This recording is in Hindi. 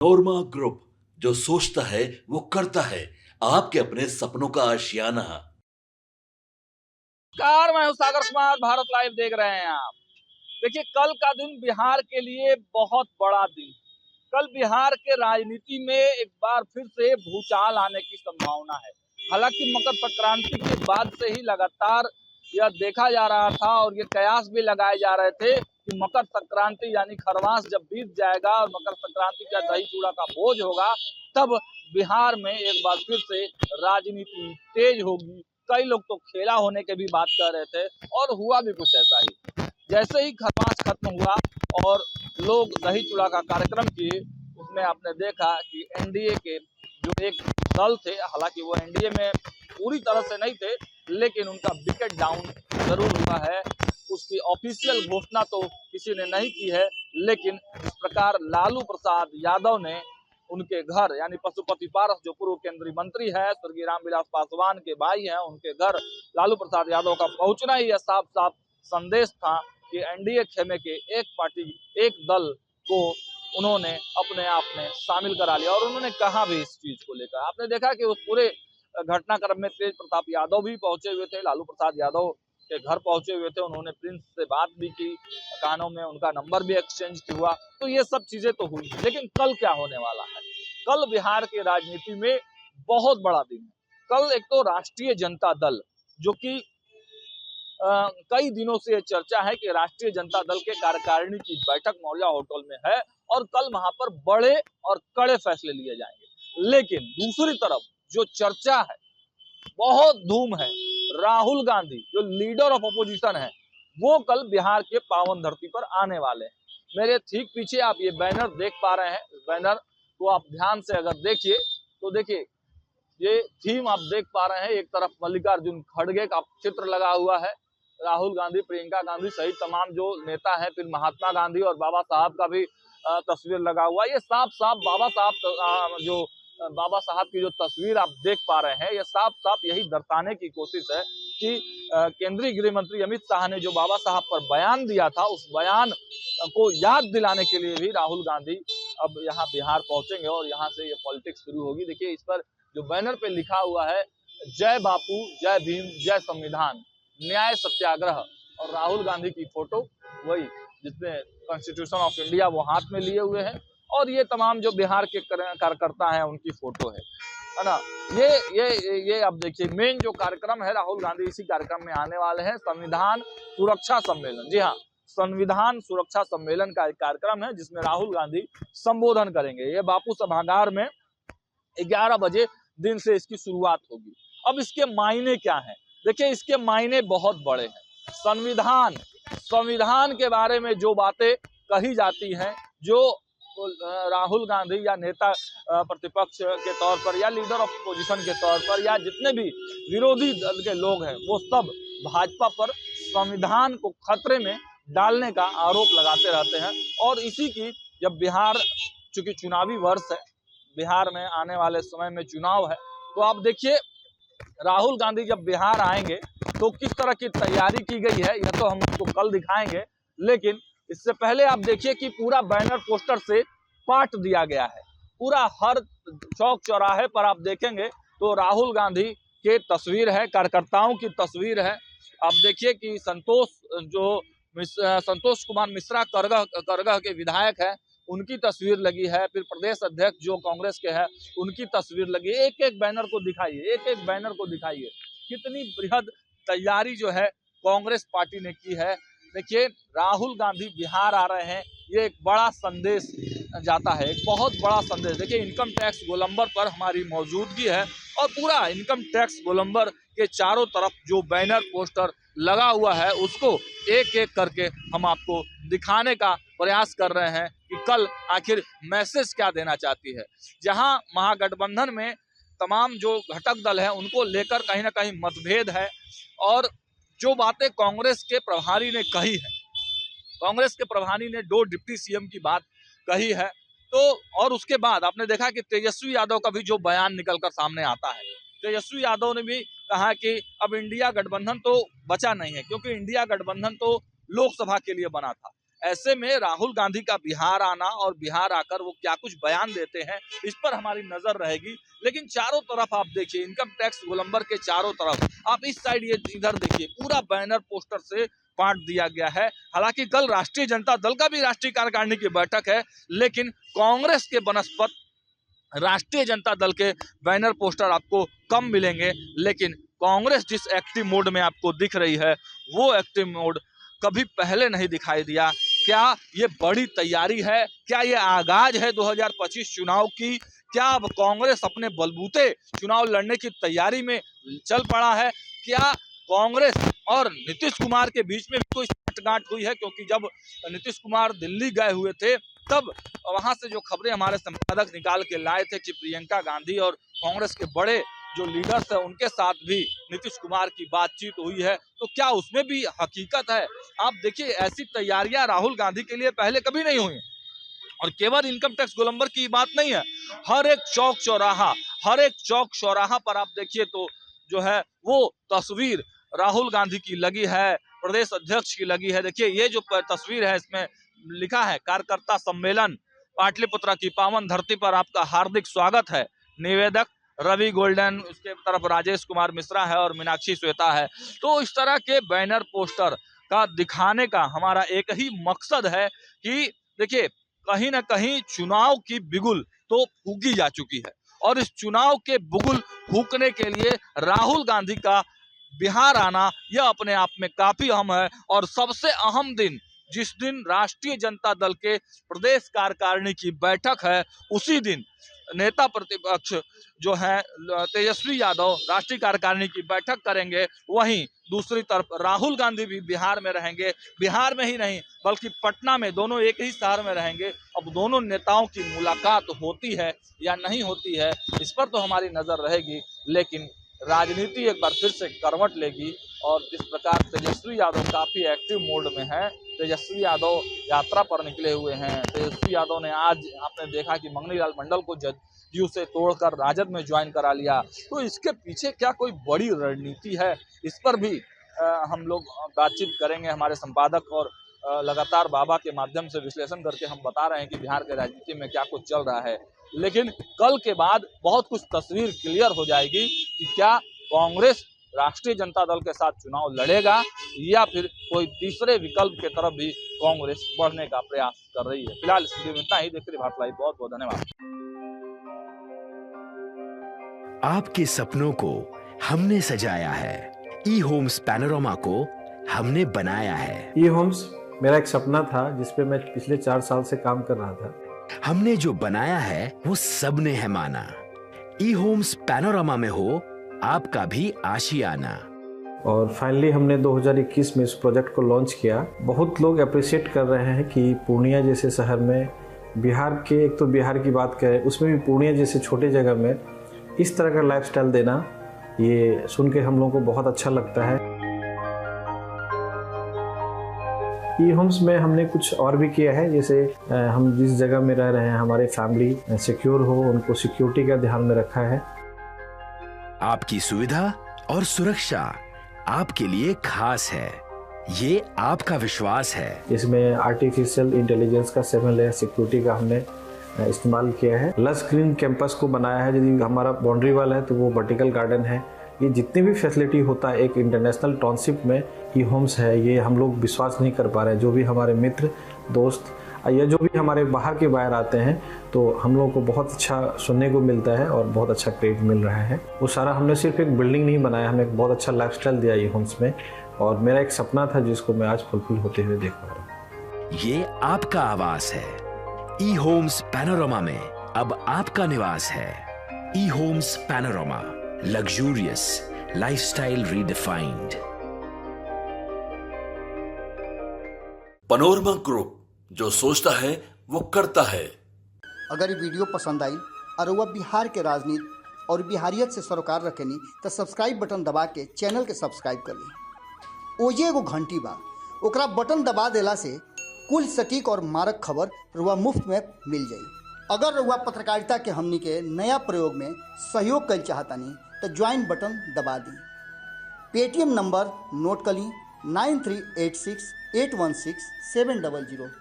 नोरमा ग्रुप, जो सोचता है वो करता है। आपके अपने सपनों का आशियाना। नमस्कार, मैं हूं सागर कुमार। भारत लाइव देख रहे हैं आप। देखिए, कल का दिन बिहार के लिए बहुत बड़ा दिन। कल बिहार के राजनीति में एक बार फिर से भूचाल आने की संभावना है। हालांकि मकर संक्रांति के बाद से ही लगातार यह देखा जा रहा था और ये कयास भी लगाए जा रहे थे कि मकर संक्रांति यानी खरवास जब बीत जाएगा और मकर संक्रांति का दही चूड़ा का भोज होगा, तब बिहार में एक बार फिर से राजनीति तेज होगी। कई लोग तो खेला होने के भी बात कर रहे थे और हुआ भी कुछ ऐसा ही। जैसे ही खरमास खत्म हुआ और लोग दही चूड़ा का कार्यक्रम किए, उसमें आपने देखा कि एनडीए के जो एक दल थे, हालांकि वो एनडीए में पूरी तरह से नहीं थे, लेकिन उनका विकेट डाउन जरूर हुआ है। उसकी ऑफिशियल घोषणा तो किसी ने नहीं की है, लेकिन इस प्रकार लालू प्रसाद यादव ने उनके घर यानी पशुपति पारस, जो पूर्व केंद्रीय मंत्री है, स्वर्गीय रामविलास पासवान के भाई हैं, उनके घर लालू प्रसाद यादव का पहुंचना ही यह साफ साफ संदेश था कि एनडीए खेमे के एक पार्टी, एक दल को उन्होंने अपने आप में शामिल करा लिया। और उन्होंने कहा भी इस चीज को लेकर, आपने देखा कि उस पूरे घटनाक्रम में तेज प्रताप यादव भी पहुंचे हुए थे, लालू प्रसाद यादव के घर पहुंचे हुए थे। उन्होंने प्रिंस से बात भी की, कानों में उनका नंबर भी एक्सचेंज हुआ। तो ये सब चीजें तो हुई, लेकिन कल क्या होने वाला है? कल बिहार की राजनीति में बहुत बड़ा दिन है। कल एक तो राष्ट्रीय जनता दल, जो कि कई दिनों से ये चर्चा है कि राष्ट्रीय जनता दल के कार्यकारिणी की बैठक मौर्या होटल में है और कल वहां पर बड़े और कड़े फैसले लिए जाएंगे। लेकिन दूसरी तरफ जो चर्चा है, बहुत धूम है, राहुल गांधी जो लीडर ऑफ अपोजिशन है, वो कल बिहार के पावन धरती पर आने वाले हैं। मेरे ठीक पीछे आप ये बैनर देख पा रहे हैं। इस बैनर को आप ध्यान से अगर देखिए तो देखिए, ये थीम आप देख पा रहे हैं। एक तरफ मल्लिकार्जुन खड़गे का चित्र लगा हुआ है, राहुल गांधी, प्रियंका गांधी सहित तमाम जो नेता हैं, फिर महात्मा गांधी और बाबा साहब का भी तस्वीर लगा हुआ है। ये साफ साफ बाबा साहब की जो तस्वीर आप देख पा रहे हैं, ये साफ साफ यही दर्शाने की कोशिश है कि केंद्रीय गृह मंत्री अमित शाह ने जो बाबा साहब पर बयान दिया था, उस बयान को याद दिलाने के लिए भी राहुल गांधी अब यहाँ बिहार पहुंचेंगे और यहाँ से ये पॉलिटिक्स शुरू होगी। देखिए, इस पर जो बैनर पे लिखा हुआ है, जय बापू, जय भीम, जय संविधान, न्याय सत्याग्रह, और राहुल गांधी की फोटो वही जिसमें कॉन्स्टिट्यूशन ऑफ इंडिया वो हाथ में लिए हुए हैं, और ये तमाम जो बिहार के कार्यकर्ता हैं उनकी फोटो है ना। ये अब देखिए, मेन जो कार्यक्रम है, राहुल गांधी इसी कार्यक्रम में आने वाले हैं। संविधान सुरक्षा सम्मेलन, जी हाँ, संविधान सुरक्षा सम्मेलन का एक कार्यक्रम है जिसमें राहुल गांधी संबोधन करेंगे। ये बापू सभागार में 11 बजे दिन से इसकी शुरुआत होगी। अब इसके मायने क्या हैं? देखिए, इसके मायने बहुत बड़े हैं। संविधान के बारे में जो बातें कही जाती हैं, जो राहुल गांधी या नेता प्रतिपक्ष के तौर पर या लीडर ऑफ पोजीशन के तौर पर या जितने भी विरोधी दल के लोग हैं, वो सब भाजपा पर संविधान को खतरे में डालने का आरोप लगाते रहते हैं। और इसी की, जब बिहार चूंकि चुनावी वर्ष है, बिहार में आने वाले समय में चुनाव है, तो आप देखिए राहुल गांधी जब बिहार आएंगे तो किस तरह की तैयारी की गई है, यह तो हम आपको कल दिखाएंगे। लेकिन इससे पहले आप देखिए कि पूरा बैनर पोस्टर से पाट दिया गया है। पूरा हर चौक चौराहे पर आप देखेंगे तो राहुल गांधी के तस्वीर है, कार्यकर्ताओं की तस्वीर है। आप देखिए कि संतोष कुमार मिश्रा करगह के विधायक है, उनकी तस्वीर लगी है। फिर प्रदेश अध्यक्ष जो कांग्रेस के हैं, उनकी तस्वीर लगी है। एक एक बैनर को दिखाइए, एक एक बैनर को दिखाइए, कितनी बृहद तैयारी जो है कांग्रेस पार्टी ने की है। देखिए, राहुल गांधी बिहार आ रहे हैं, ये एक बड़ा संदेश जाता है, एक बहुत बड़ा संदेश। देखिए, इनकम टैक्स गोलंबर पर हमारी मौजूदगी है और पूरा इनकम टैक्स गोलंबर के चारों तरफ जो बैनर पोस्टर लगा हुआ है, उसको एक एक करके हम आपको दिखाने का प्रयास कर रहे हैं कि कल आखिर मैसेज क्या देना चाहती है। जहां महागठबंधन में तमाम जो घटक दल हैं, उनको लेकर कहीं ना कहीं मतभेद है, और जो बातें कांग्रेस के प्रभारी ने कही है, कांग्रेस के प्रभारी ने 2 डिप्टी सीएम की बात कही है, तो और उसके बाद आपने देखा कि तेजस्वी यादव का भी जो बयान निकलकर सामने आता है, तेजस्वी यादव ने भी कहा कि अब इंडिया गठबंधन तो बचा नहीं है, क्योंकि इंडिया गठबंधन तो लोकसभा के लिए बना था, ऐसे में राहुल गांधी का बिहार आना और बिहार आकर वो क्या कुछ बयान देते हैं, इस पर हमारी नजर रहेगी। लेकिन चारों तरफ आप देखिए, इनकम टैक्स गोलंबर के चारों तरफ, आप इस साइड ये इधर देखिए, पूरा बैनर पोस्टर से बांट दिया गया है। हालांकि कल राष्ट्रीय जनता दल का भी राष्ट्रीय कार्यकारिणी की बैठक है, लेकिन कांग्रेस के बनस्पत राष्ट्रीय जनता दल के बैनर पोस्टर आपको कम मिलेंगे। लेकिन कांग्रेस जिस एक्टिव मोड में आपको दिख रही है, वो एक्टिव मोड कभी पहले नहीं दिखाई दिया। क्या ये बड़ी तैयारी है? क्या ये आगाज है 2025 चुनाव की? क्या अब कांग्रेस अपने बलबूते चुनाव लड़ने की तैयारी में चल पड़ा है? क्या कांग्रेस और नीतीश कुमार के बीच में भी कोई साठगांठ हुई है? क्योंकि जब नीतीश कुमार दिल्ली गए हुए थे, तब वहां से जो खबरें हमारे संपादक निकाल के लाए थे कि प्रियंका गांधी और कांग्रेस के बड़े जो लीडर्स है उनके साथ भी नीतीश कुमार की बातचीत हुई है, तो क्या उसमें भी हकीकत है? आप देखिए, ऐसी तैयारियां राहुल गांधी के लिए पहले कभी नहीं हुई। और केवल इनकम टैक्स गोलंबर की बात नहीं है, हर एक चौक चौराहा पर आप देखिए तो जो है वो तस्वीर राहुल गांधी की लगी है, प्रदेश अध्यक्ष की लगी है। देखिए ये जो तस्वीर है, इसमें लिखा है कार्यकर्ता सम्मेलन, पाटलिपुत्र की पावन धरती पर आपका हार्दिक स्वागत है। निवेदक रवि गोल्डन, उसके तरफ राजेश कुमार मिश्रा है और मीनाक्षी श्वेता है। तो इस तरह के बैनर पोस्टर का दिखाने का हमारा एक ही मकसद है कि देखिए, कहीं ना कहीं चुनाव की बिगुल तो फूकी जा चुकी है, और इस चुनाव के बिगुल फूकने के लिए राहुल गांधी का बिहार आना यह अपने आप में काफी अहम है। और सबसे अहम दिन, जिस दिन राष्ट्रीय जनता दल के प्रदेश कार्यकारिणी की बैठक है, उसी दिन नेता प्रतिपक्ष जो है तेजस्वी यादव राष्ट्रीय कार्यकारिणी की बैठक करेंगे। वहीं दूसरी तरफ राहुल गांधी भी बिहार में रहेंगे। बिहार में ही नहीं बल्कि पटना में, दोनों एक ही शहर में रहेंगे। अब दोनों नेताओं की मुलाकात होती है या नहीं होती है, इस पर तो हमारी नजर रहेगी। लेकिन राजनीति एक बार फिर से करवट लेगी, और जिस प्रकार तेजस्वी यादव काफी एक्टिव मोड में है, तेजस्वी यादव यात्रा पर निकले हुए हैं। तेजस्वी यादव ने आज आपने देखा कि मंगनीलाल मंडल को जदयू से तोड़कर राजद में ज्वाइन करा लिया। तो इसके पीछे क्या कोई बड़ी रणनीति है, इस पर भी हम लोग बातचीत करेंगे। हमारे संपादक और लगातार बाबा के माध्यम से विश्लेषण करके हम बता रहे हैं कि बिहार के राजनीति में क्या कुछ चल रहा है। लेकिन कल के बाद बहुत कुछ तस्वीर क्लियर हो जाएगी कि क्या कांग्रेस राष्ट्रीय जनता दल के साथ चुनाव लड़ेगा या फिर कोई तीसरे विकल्प के तरफ भी कांग्रेस बढ़ने का प्रयास कर रही है। फिलहाल इस वीडियो में इतना ही। देखते रहिए भारत लाइव। बहुत बहुत धन्यवाद। आपके सपनों को हमने सजाया है, ई होम्स पैनोरामा को हमने बनाया है। ई होम्स मेरा एक सपना था जिसपे मैं पिछले 4 साल से काम कर रहा था। हमने जो बनाया है वो सबने है माना। ई होम्स पैनोरामा में हो आपका भी आशियाना। और फाइनली हमने 2021 में इस प्रोजेक्ट को लॉन्च किया। बहुत लोग अप्रिशिएट कर रहे हैं कि पूर्णिया जैसे शहर में, बिहार के, एक तो बिहार की बात करें उसमें भी पूर्णिया जैसे छोटे जगह में इस तरह का लाइफस्टाइल देना, ये सुन के हम लोगों को बहुत अच्छा लगता है। ई होम्स में हमने कुछ और भी किया है, जैसे हम जिस जगह में रह रहे हैं हमारे फैमिली सिक्योर हो, उनको सिक्योरिटी का ध्यान में रखा है। आपकी सुविधा और सुरक्षा आपके लिए खास है, ये आपका विश्वास है। इसमें आर्टिफिशियल इंटेलिजेंस का 7 लेयर सिक्योरिटी का हमने इस्तेमाल किया है। लस ग्रीन कैंपस को बनाया है। यदि हमारा बाउंड्री वाल है तो वो वर्टिकल गार्डन है। ये जितनी भी फैसिलिटी होता है एक इंटरनेशनल टाउनशिप में, ई होम्स है, ये हम लोग विश्वास नहीं कर पा रहे हैं। जो भी हमारे मित्र दोस्त या जो भी हमारे बाहर के बाहर आते हैं, तो हम लोगों को बहुत अच्छा सुनने को मिलता है और बहुत अच्छा क्रेडिट मिल रहा है। वो सारा हमने सिर्फ एक बिल्डिंग नहीं बनाया, हमें एक बहुत अच्छा लाइफस्टाइल दिया ई होम्स में, और मेरा एक सपना था जिसको मैं आज फुलफिल होते हुए देख पा रहा हूँ। ये आपका आवास है। ई होम्स पैनोरामा में अब आपका निवास है। E homes Panorama, luxurious lifestyle redefined. Panorama group, जो सोचता है वो करता है। अगर ये वीडियो पसंद आई और वह बिहार के राजनीति और बिहारियत से सरोकार रखेनी तो सब्सक्राइब बटन दबा के चैनल के सब्सक्राइब कर ली। ओजे एगो घंटी बा, ओकरा बटन दबा देला से कुल सटीक और मारक खबर रुआ मुफ्त में मिल जाई। अगर रुआ पत्रकारिता के हमनी के नया प्रयोग में सहयोग कर चाहतानी तो ज्वाइन बटन दबा दी। पेटीएम नंबर नोट कर ली 9386816700।